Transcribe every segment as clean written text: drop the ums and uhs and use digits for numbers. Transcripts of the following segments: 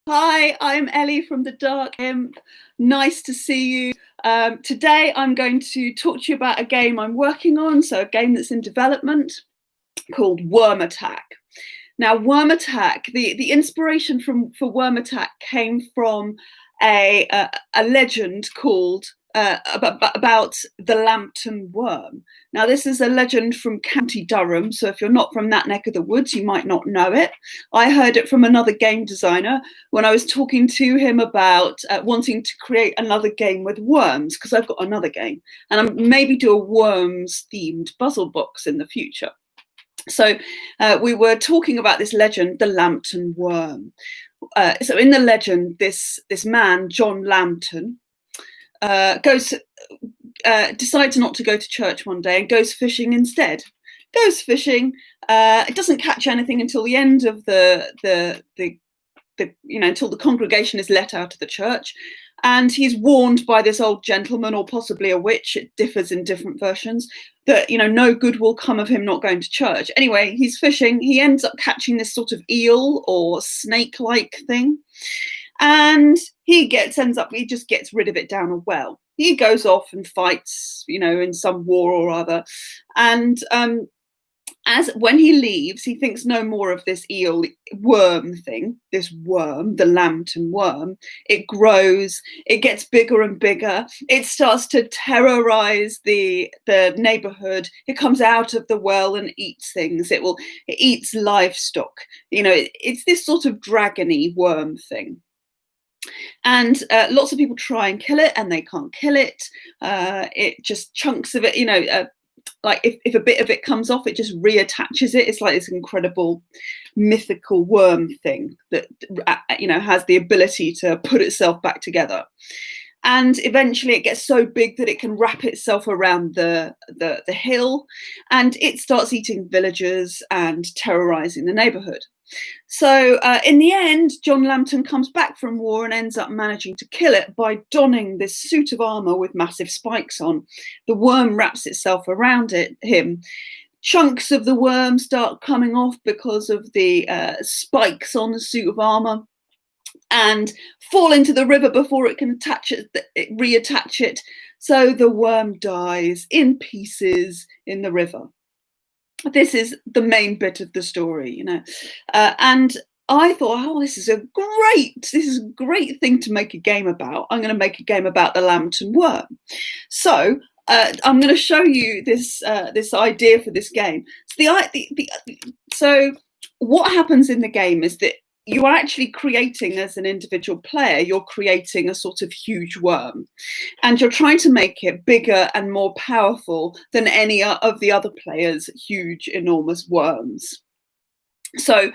Hi, I'm Ellie from the Dark Imp. Nice to see you. Today I'm going to talk to you about a game I'm working on, so a game that's in development called Worm Attack. Now, Worm Attack, the inspiration for Worm Attack came from a legend called about the Lambton worm. Now, this is a legend from County Durham, so if you're not from that neck of the woods, you might not know it. I heard it from another game designer when I was talking to him about wanting to create another game with worms, because I've got another game, and I'm maybe do a worms-themed puzzle box in the future. So we were talking about this legend, the Lambton worm. So in the legend, this man, John Lambton, decides not to go to church one day and goes fishing instead. Goes fishing. It doesn't catch anything until the end of until the congregation is let out of the church. And he's warned by this old gentleman, or possibly a witch, it differs in different versions, that, no good will come of him not going to church. Anyway, he's fishing. He ends up catching this sort of eel or snake-like thing. And he just gets rid of it down a well. He goes off and fights, in some war or other. And when he leaves, he thinks no more of this eel worm thing, this worm, the Lambton worm. It grows, it gets bigger and bigger. It starts to terrorize the neighborhood. It comes out of the well and eats things. It eats livestock. It's this sort of dragony worm thing. And lots of people try and kill it, and they can't kill it. It just chunks of it, like if a bit of it comes off, it just reattaches it. It's like this incredible mythical worm thing that has the ability to put itself back together. And eventually it gets so big that it can wrap itself around the hill, and it starts eating villagers and terrorizing the neighborhood. So in the end, John Lambton comes back from war and ends up managing to kill it by donning this suit of armor with massive spikes on. The worm wraps itself around him. Chunks of the worm start coming off because of the spikes on the suit of armor, and fall into the river before it can reattach it. So the worm dies in pieces in the river. This is the main bit of the story, and I thought, this is a great thing to make a game about. I'm going to make a game about the Lambton worm. So I'm going to show you this idea for this game. So what happens in the game is that you are actually creating, as an individual player, you're creating a sort of huge worm, and you're trying to make it bigger and more powerful than any of the other players' huge, enormous worms. So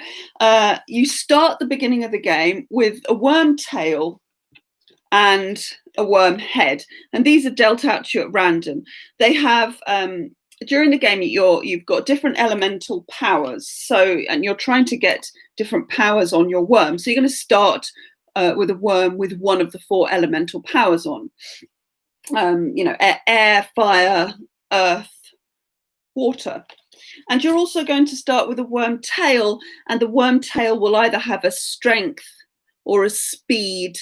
you start the beginning of the game with a worm tail and a worm head, and these are dealt out to you at random. They have during the game, you've got different elemental powers. And you're trying to get different powers on your worm. So you're going to start with a worm with one of the 4 elemental powers on. Air, fire, earth, water. And you're also going to start with a worm tail, and the worm tail will either have a strength or a speed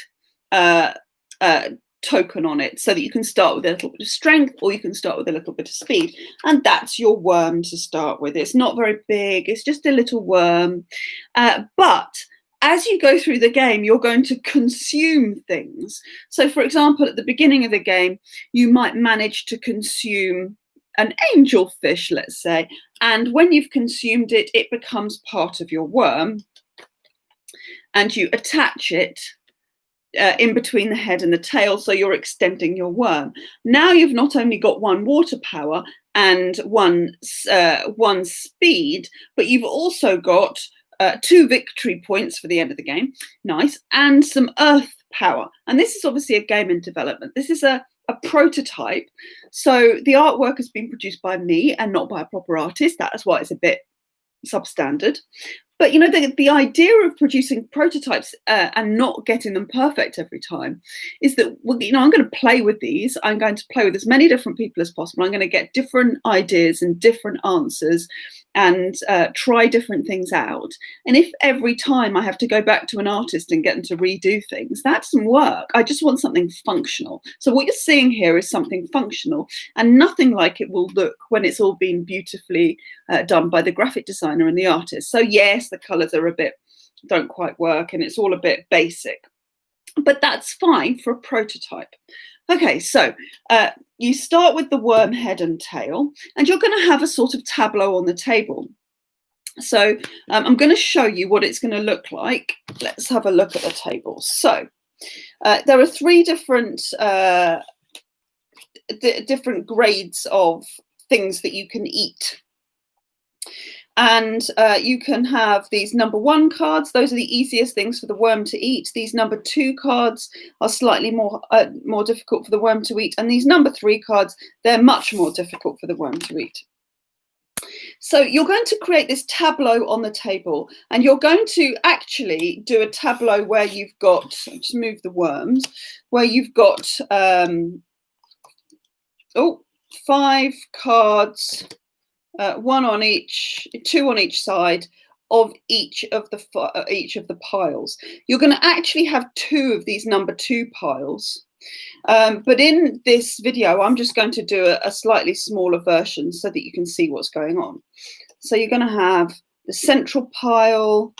token on it, so that you can start with a little bit of strength, or you can start with a little bit of speed, and that's your worm to start with. It's not very big, it's just a little worm, but as you go through the game, you're going to consume things. So for example, at the beginning of the game, you might manage to consume an angelfish, let's say, and when you've consumed it, it becomes part of your worm, and you attach it in between the head and the tail, so you're extending your worm. Now you've not only got 1 water power and one speed, but you've also got 2 victory points for the end of the game, nice, and some earth power. And this is obviously a game in development. This is a prototype, so the artwork has been produced by me and not by a proper artist. That is why it's a bit substandard. But the idea of producing prototypes and not getting them perfect every time is that, I'm going to play with these. I'm going to play with as many different people as possible. I'm going to get different ideas and different answers, and try different things out. And if every time I have to go back to an artist and get them to redo things, that doesn't work. I just want something functional. So what you're seeing here is something functional, and nothing like it will look when it's all been beautifully done by the graphic designer and the artist. So yes, the colors are don't quite work, and it's all a bit basic, but that's fine for a prototype. Okay, so you start with the worm head and tail, and you're going to have a sort of tableau on the table. So I'm going to show you what it's going to look like. Let's have a look at the table. So there are three different grades of things that you can eat. And you can have these number 1 cards. Those are the easiest things for the worm to eat. These number 2 cards are slightly more difficult for the worm to eat. And these number 3 cards, they're much more difficult for the worm to eat. So you're going to create this tableau on the table, and you're going to actually do a tableau where you've got, just move the worms, where you've got 5 cards, 1 on each, 2 on each side of each of the piles. You're going to actually have 2 of these number 2 piles. But in this video, I'm just going to do a slightly smaller version so that you can see what's going on. So you're going to have the central pile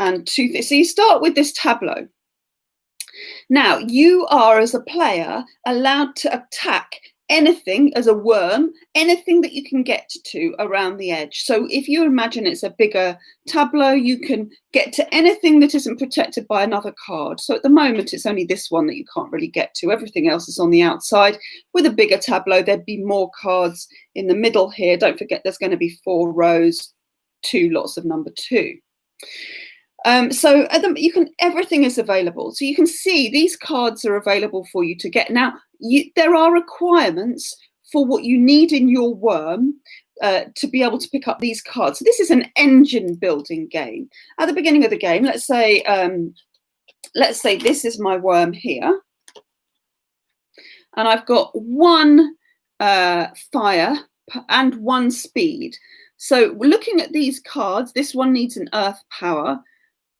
and 2. So you start with this tableau. Now, you are, as a player, allowed to attack anything as a worm, anything that you can get to around the edge. So if you imagine it's a bigger tableau, you can get to anything that isn't protected by another card. So at the moment, it's only this one that you can't really get to. Everything else is on the outside. With a bigger tableau, there'd be more cards in the middle here. Don't forget, there's going to be 4 rows, 2 lots of number 2. So everything is available. So you can see these cards are available for you to get. Now, there are requirements for what you need in your worm to be able to pick up these cards. So this is an engine building game. At the beginning of the game, let's say this is my worm here, and I've got 1 fire and 1 speed. So looking at these cards, this one needs an earth power.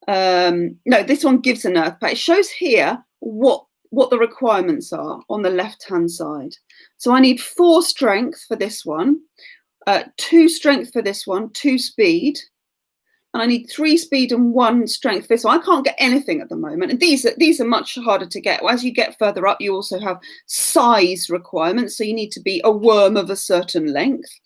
No, this one gives an earth power. It shows here what the requirements are on the left hand side. So I need 4 strength for this one, 2 strength for this one, 2 speed, and I need 3 speed and 1 strength for this one. I can't get anything at the moment, and these are much harder to get. As you get further up, you also have size requirements, so you need to be a worm of a certain length,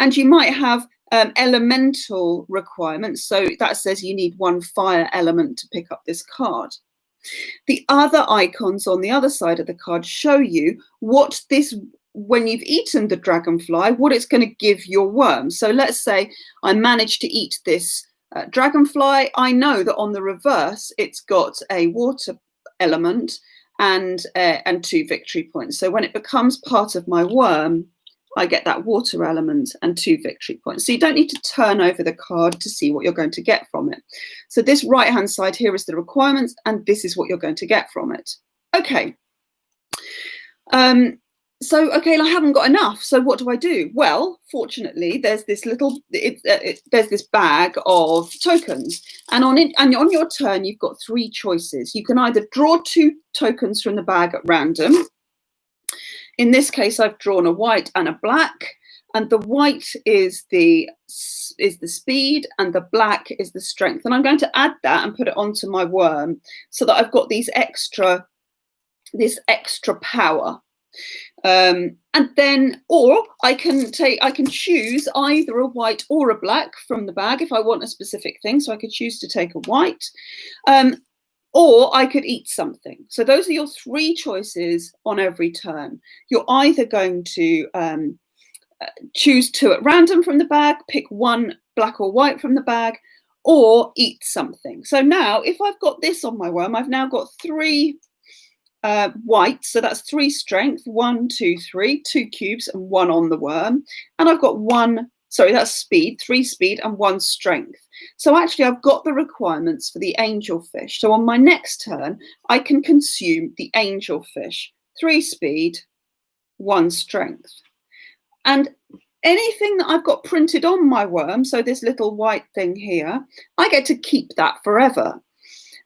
and you might have elemental requirements. So that says you need 1 fire element to pick up this card. The other icons on the other side of the card show you what this, when you've eaten the dragonfly, what it's going to give your worm. So let's say I managed to eat this dragonfly. I know that on the reverse, it's got a water element and 2 victory points. So when it becomes part of my worm, I get that water element and 2 victory points. So you don't need to turn over the card to see what you're going to get from it. So this right-hand side here is the requirements, and this is what you're going to get from it. Okay. Okay, I haven't got enough. So what do I do? Well, fortunately, there's this there's this bag of tokens, and on your turn, you've got 3 choices. You can either draw 2 tokens from the bag at random. In this case, I've drawn a white and a black, and the white is the speed and the black is the strength. And I'm going to add that and put it onto my worm so that I've got this extra power. And then, or I can choose either a white or a black from the bag if I want a specific thing. So I could choose to take a white. Or I could eat something. So those are your 3 choices on every turn. You're either going to choose 2 at random from the bag, pick 1 black or white from the bag, or eat something. So now, if I've got this on my worm, I've now got 3 whites. So that's 3 strength, 1, 2, 3, 2 cubes and 1 on the worm. And I've got that's speed, 3 speed and 1 strength. So actually I've got the requirements for the angelfish. So on my next turn, I can consume the angelfish, 3 speed, 1 strength. And anything that I've got printed on my worm, so this little white thing here, I get to keep that forever.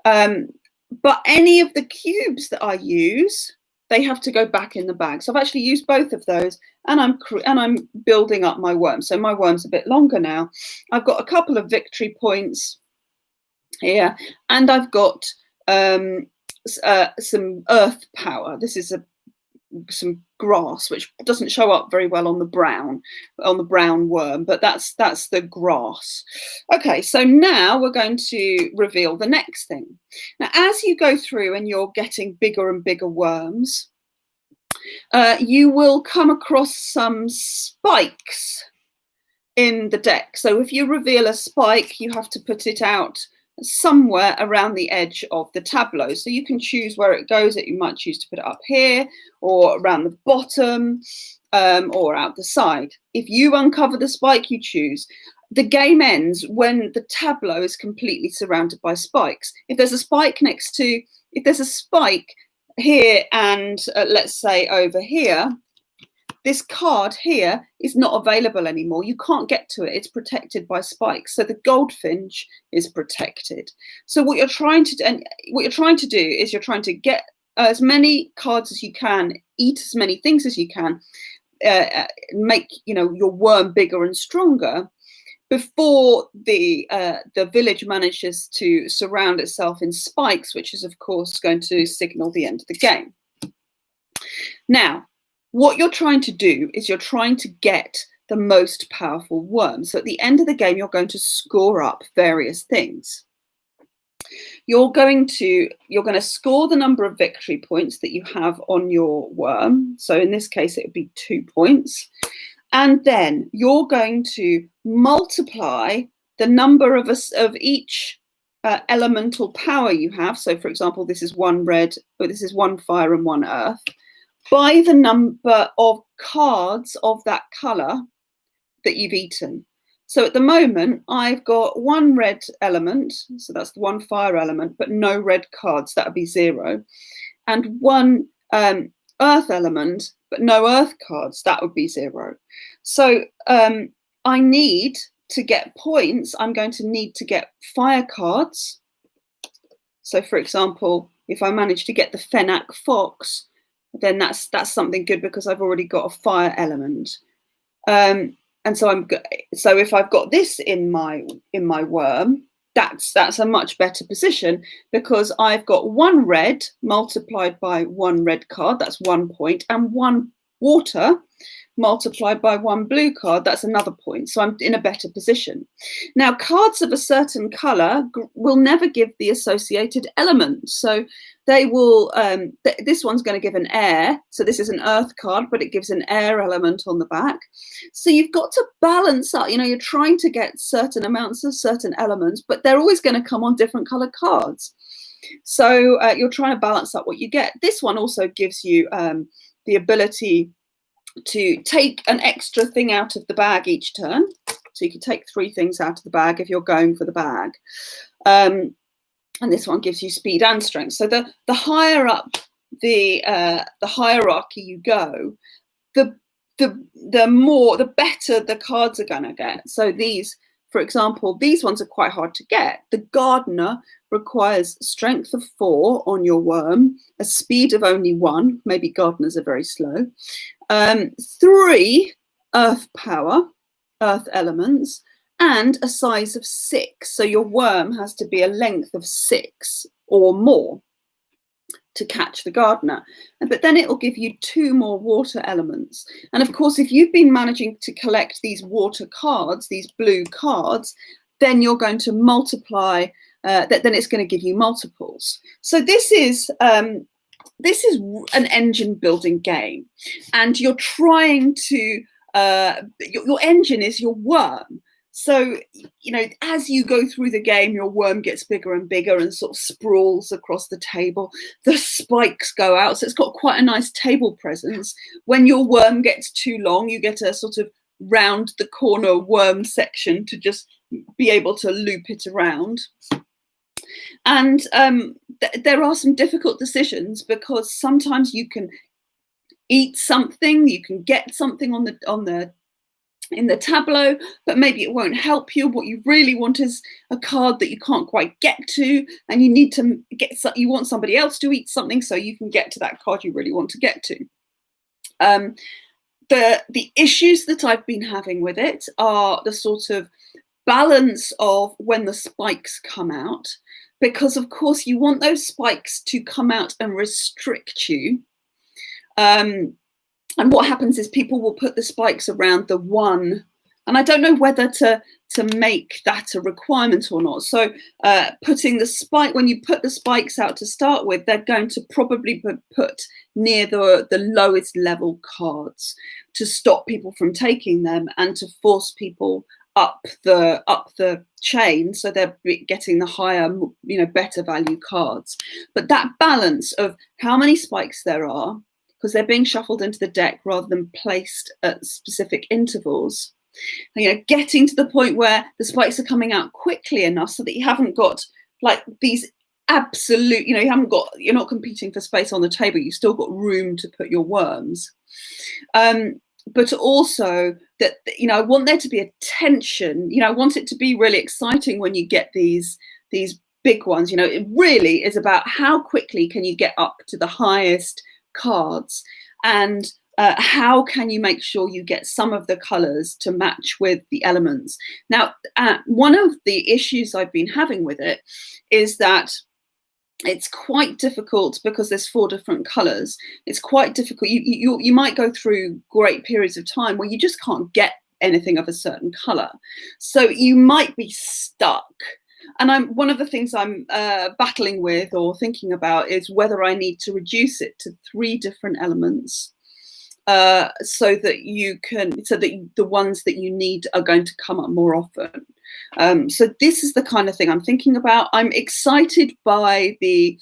But any of the cubes that I use, they have to go back in the bag. So I've actually used both of those, and I'm building up my worm. So my worm's a bit longer now. I've got a couple of victory points here, and I've got some earth power. This is some grass, which doesn't show up very well on the brown worm, but that's the grass. Okay, so now we're going to reveal the next thing. Now, as you go through and you're getting bigger and bigger worms, you will come across some spikes in the deck. So if you reveal a spike, you have to put it out somewhere around the edge of the tableau. So you can choose where it goes. You might choose to put it up here or around the bottom or out the side. If you uncover the spike, you choose. The game ends when the tableau is completely surrounded by spikes. If there's a spike if there's a spike here and let's say over here, this card here is not available anymore. You can't get to it. It's protected by spikes. So the goldfinch is protected. So what you're trying to do is you're trying to get as many cards as you can, eat as many things as you can, make your worm bigger and stronger before the village manages to surround itself in spikes, which is of course going to signal the end of the game. Now, what you're trying to do is you're trying to get the most powerful worm. So at the end of the game, you're going to score up various things. You're going to score the number of victory points that you have on your worm. So in this case, it would be 2 points. And then you're going to multiply the number of each elemental power you have. So for example, this is one red, but this is one fire and one earth, by the number of cards of that colour that you've eaten. So at the moment, I've got one red element, so that's the one fire element, but no red cards, that would be 0. And one earth element, but no earth cards, that would be 0. So I need to get points. I'm going to need to get fire cards. So for example, if I manage to get the Fennec Fox, then that's something good because I've already got a fire element. And so if I've got this in my worm, that's a much better position because I've got one red multiplied by one red card, that's 1 point, and one water multiplied by one blue card, that's another point. So I'm in a better position. Now, cards of a certain colour will never give the associated element. So they will, this one's going to give an air. So this is an earth card, but it gives an air element on the back. So you've got to balance out, you're trying to get certain amounts of certain elements, but they're always going to come on different coloured cards. So you're trying to balance up what you get. This one also gives you the ability to take an extra thing out of the bag each turn. So you can take 3 things out of the bag if you're going for the bag. And this one gives you speed and strength. So the higher up the hierarchy you go, the better the cards are going to get. So these, for example, these ones are quite hard to get. The gardener requires strength of 4 on your worm, a speed of only 1. Maybe gardeners are very slow. 3 earth power, earth elements, and a size of 6. So your worm has to be a length of 6 or more to catch the gardener. But then it will give you 2 more water elements. And of course, if you've been managing to collect these water cards, these blue cards, then you're going to multiply, then it's going to give you multiples. So this is an engine building game, and you're trying to, your engine is your worm. So, as you go through the game, your worm gets bigger and bigger and sort of sprawls across the table. The spikes go out. So it's got quite a nice table presence. When your worm gets too long, you get a sort of round the corner worm section to just be able to loop it around. And there are some difficult decisions because sometimes you can eat something, you can get something on the in the tableau, but maybe it won't help you. What you really want is a card that you can't quite get to, and you need to you want somebody else to eat something so you can get to that card you really want to get to. The issues that I've been having with it are the sort of balance of when the spikes come out, because of course you want those spikes to come out and restrict you. And what happens is people will put the spikes around the one, and I don't know whether to make that a requirement or not. So putting the spike, when you put the spikes out to start with, they're going to probably be put near the lowest level cards to stop people from taking them and to force people up the chain, so they're getting the higher, better value cards. But that balance of how many spikes there are, because they're being shuffled into the deck rather than placed at specific intervals, getting to the point where the spikes are coming out quickly enough so that you haven't got like these absolute, you're not competing for space on the table, you've still got room to put your worms. But also that, I want there to be a tension, I want it to be really exciting when you get these big ones. It really is about how quickly can you get up to the highest cards, and how can you make sure you get some of the colors to match with the elements. Now, one of the issues I've been having with it is that it's quite difficult, because there's 4 different colors. It's quite difficult. You might go through great periods of time where you just can't get anything of a certain color, so you might be stuck. And one of the things I'm battling with or thinking about is whether I need to reduce it to 3 different elements, so that the ones that you need are going to come up more often. So this is the kind of thing I'm thinking about. I'm excited by the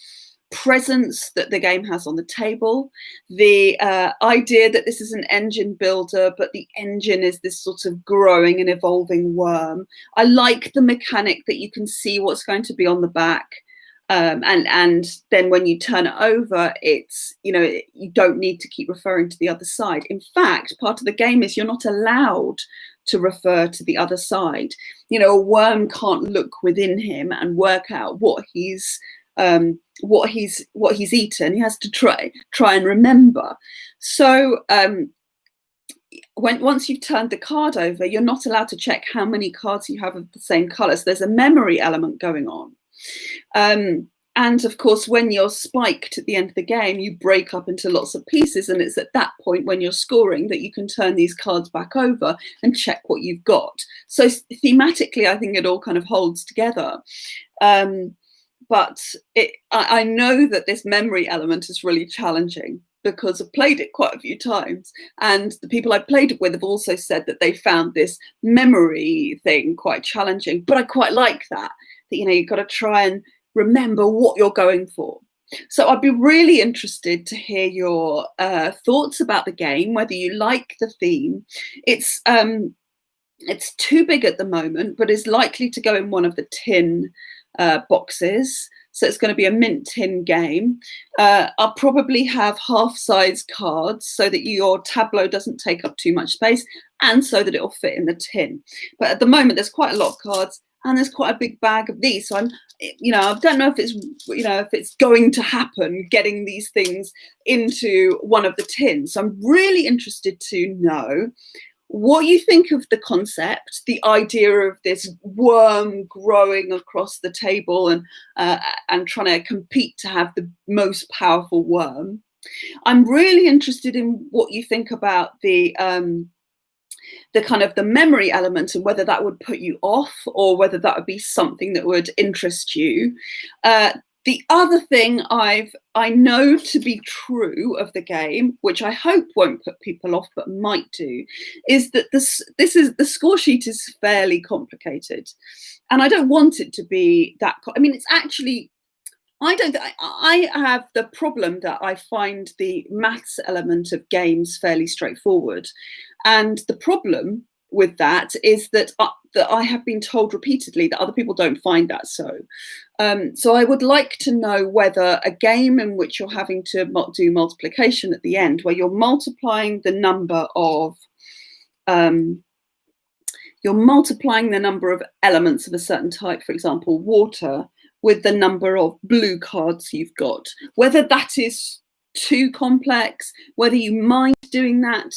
presence that the game has on the table, the idea that this is an engine builder, but the engine is this sort of growing and evolving worm. I like the mechanic that you can see what's going to be on the back, and then when you turn it over, it's, you don't need to keep referring to the other side. In fact, part of the game is you're not allowed to refer to the other side. A worm can't look within him and work out what he's eaten. He has to try and remember. So once you've turned the card over, you're not allowed to check how many cards you have of the same color. So there's a memory element going on. And of course, when you're spiked at the end of the game, you break up into lots of pieces, and it's at that point when you're scoring that you can turn these cards back over and check what you've got. So thematically, I think it all kind of holds together. But I know that this memory element is really challenging, because I've played it quite a few times, and the people I played it with have also said that they found this memory thing quite challenging. But I quite like that you've got to try and remember what you're going for. So I'd be really interested to hear your thoughts about the game, whether you like the theme. It's too big at the moment, but is likely to go in one of the tin boxes. So it's going to be a mint tin game. I'll probably have half-size cards so that your tableau doesn't take up too much space, and so that it'll fit in the tin. But at the moment, there's quite a lot of cards, and there's quite a big bag of these. So I don't know if it's going to happen, getting these things into one of the tins. So I'm really interested to know what you think of the concept, the idea of this worm growing across the table and trying to compete to have the most powerful worm. I'm really interested in what you think about the kind of the memory element, and whether that would put you off or whether that would be something that would interest you. The other thing I know to be true of the game, which I hope won't put people off but might do, is that the score sheet is fairly complicated, and I don't want it to be that. It's actually, I have the problem that I find the maths element of games fairly straightforward, and the problem with that is that I have been told repeatedly that other people don't find that so. So I would like to know whether a game in which you're having to do multiplication at the end, where you're multiplying the number of you're multiplying the number of elements of a certain type, for example, water, with the number of blue cards you've got. Whether that is too complex, whether you mind doing that,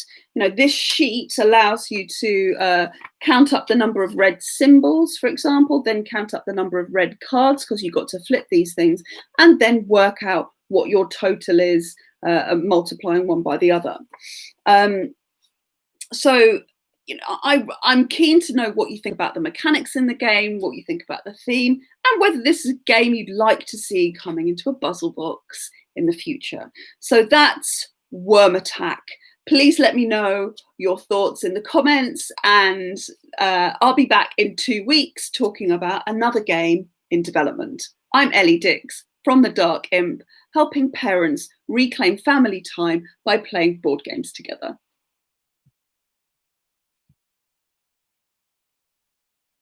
this sheet allows you to count up the number of red symbols, for example, then count up the number of red cards, because you've got to flip these things, and then work out what your total is, multiplying one by the other. So I'm keen to know what you think about the mechanics in the game, what you think about the theme, and whether this is a game you'd like to see coming into a puzzle box in the future. So that's Worm Attack. Please let me know your thoughts in the comments, and I'll be back in 2 weeks talking about another game in development. I'm Ellie Dix from the Dark Imp, helping parents reclaim family time by playing board games together.